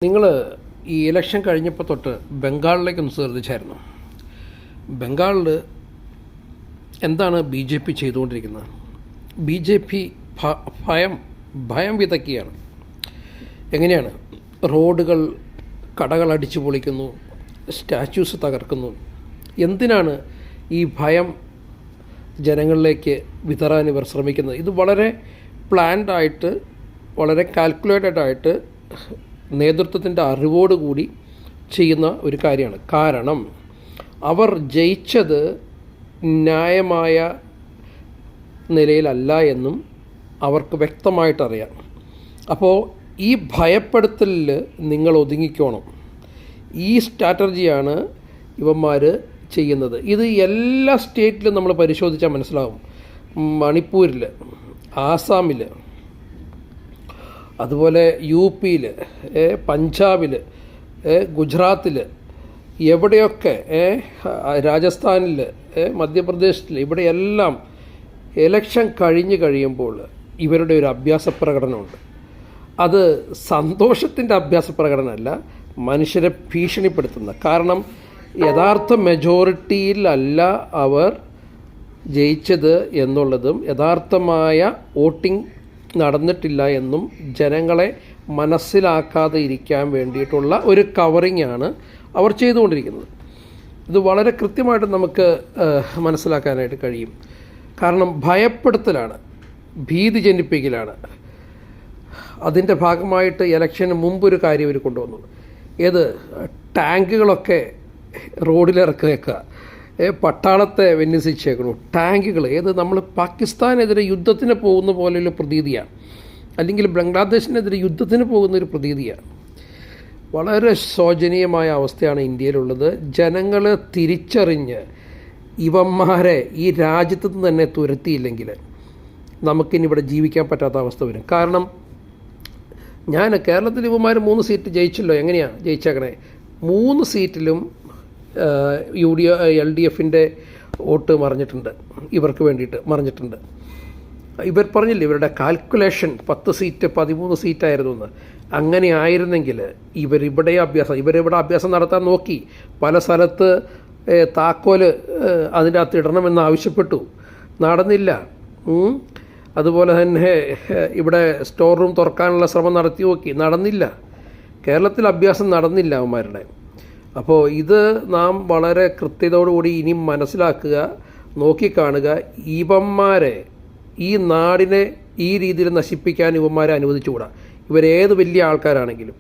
നിങ്ങൾ ഈ ഇലക്ഷൻ കഴിഞ്ഞപ്പോൾ തൊട്ട് ബംഗാളിലേക്കൊന്ന് ശ്രദ്ധിച്ചായിരുന്നു. ബംഗാളിൽ എന്താണ് ബി ജെ പി ചെയ്തുകൊണ്ടിരിക്കുന്നത്? ബി ജെ പി ഭയം വിതയ്ക്കുകയാണ്. എങ്ങനെയാണ്? റോഡുകൾ, കടകൾ അടിച്ചു പൊളിക്കുന്നു, സ്റ്റാച്യൂസ് തകർക്കുന്നു. എന്തിനാണ് ഈ ഭയം ജനങ്ങളിലേക്ക് വിതറാൻ ഇവർ ശ്രമിക്കുന്നത്? ഇത് വളരെ പ്ലാൻഡായിട്ട്, വളരെ കാൽക്കുലേറ്റഡ് ആയിട്ട് നേതൃത്വത്തിൻ്റെ അറിവോടുകൂടി ചെയ്യുന്ന ഒരു കാര്യമാണ്. കാരണം അവർ ജയിച്ചത് ന്യായമായ നിലയിലല്ല എന്നും അവർക്ക് വ്യക്തമായിട്ടറിയാം. അപ്പോൾ ഈ ഭയപ്പെടുത്തലിൽ നിങ്ങൾ ഒതുങ്ങിക്കോണം. ഈ സ്ട്രാറ്റജിയാണ് ഇവന്മാർ ചെയ്യുന്നത്. ഇത് എല്ലാ സ്റ്റേറ്റിലും നമ്മൾ പരിശോധിച്ചാൽ മനസ്സിലാവും. മണിപ്പൂരിൽ, ആസാമിൽ, അതുപോലെ യു പിയിൽ, പഞ്ചാബിൽ, ഗുജറാത്തിൽ, എവിടെയൊക്കെ, രാജസ്ഥാനിൽ, മധ്യപ്രദേശിൽ, ഇവിടെയെല്ലാം ഇലക്ഷൻ കഴിയുമ്പോൾ ഇവരുടെ ഒരു അഭ്യാസ പ്രകടനമുണ്ട്. അത് സന്തോഷത്തിൻ്റെ അഭ്യാസ പ്രകടനമല്ല, മനുഷ്യരെ ഭീഷണിപ്പെടുത്തുന്ന. കാരണം യഥാർത്ഥ മെജോറിറ്റിയിലല്ല അവർ ജയിച്ചത് എന്നുള്ളതും യഥാർത്ഥമായ വോട്ടിംഗ് നടന്നിട്ടില്ല എന്നും ജനങ്ങളെ മനസ്സിലാക്കാതെ ഇരിക്കാൻ വേണ്ടിയിട്ടുള്ള ഒരു കവറിങ്ങാണ് അവർ ചെയ്തുകൊണ്ടിരിക്കുന്നത്. ഇത് വളരെ കൃത്യമായിട്ട് നമുക്ക് മനസ്സിലാക്കാനായിട്ട് കഴിയും. കാരണം ഭയപ്പെടുത്തലാണ്, ഭീതി ജനിപ്പിക്കലാണ്. അതിൻ്റെ ഭാഗമായിട്ട് ഇലക്ഷന് മുമ്പൊരു കാര്യം ഇവർ കൊണ്ടുവന്നു. ഏത്? ടാങ്കുകളൊക്കെ റോഡിലിറക്കുക, പട്ടാളത്തെ വിന്യസിച്ചേക്കണു. ടാങ്കുകൾ ഏത്? നമ്മൾ പാകിസ്ഥാനെതിരെ യുദ്ധത്തിന് പോകുന്ന പോലെയുള്ള പ്രതീതിയാണ്, അല്ലെങ്കിൽ ബംഗ്ലാദേശിനെതിരെ യുദ്ധത്തിന് പോകുന്ന ഒരു പ്രതീതിയാണ്. വളരെ ശോചനീയമായ അവസ്ഥയാണ് ഇന്ത്യയിലുള്ളത്. ജനങ്ങൾ തിരിച്ചറിഞ്ഞ് ഇവന്മാരെ ഈ രാജ്യത്ത് നിന്ന് തന്നെ തുരത്തിയില്ലെങ്കിൽ നമുക്കിനി ഇവിടെ ജീവിക്കാൻ പറ്റാത്ത അവസ്ഥ വരും. കാരണം കേരളത്തിൽ ഇവന്മാർ 3 സീറ്റ് ജയിച്ചല്ലോ. എങ്ങനെയാണ് ജയിച്ചേക്കണേ? 3 സീറ്റിലും LDFിൻ്റെ വോട്ട് മറിഞ്ഞിട്ടുണ്ട്, ഇവർക്ക് വേണ്ടിയിട്ട് മറിഞ്ഞിട്ടുണ്ട്. ഇവർ പറഞ്ഞില്ലേ ഇവരുടെ കാൽക്കുലേഷൻ 10 സീറ്റ് 13 സീറ്റായിരുന്നു എന്ന്. അങ്ങനെ ആയിരുന്നെങ്കിൽ ഇവരിവിടെ അഭ്യാസം നടത്താൻ നോക്കി. പല സ്ഥലത്ത് താക്കോല് അതിൻ്റെ അകത്ത് ഇടണമെന്ന് ആവശ്യപ്പെട്ടു, നടന്നില്ല. അതുപോലെ തന്നെ ഇവിടെ സ്റ്റോർ റൂം തുറക്കാനുള്ള ശ്രമം നടത്തി നോക്കി, നടന്നില്ല. കേരളത്തിൽ അഭ്യാസം നടന്നില്ല അവന്മാരുടെ. അപ്പോൾ ഇത് നാം വളരെ കൃത്യതയോടുകൂടി ഇനി മനസ്സിലാക്കുക, നോക്കിക്കാണുക. ഇവന്മാരെ, ഈ നാടിനെ ഈ രീതിയിൽ നശിപ്പിക്കാൻ ഇവന്മാരെ അനുവദിച്ചുകൂടാ. ഇവരേത് വലിയ ആൾക്കാരാണെങ്കിലും.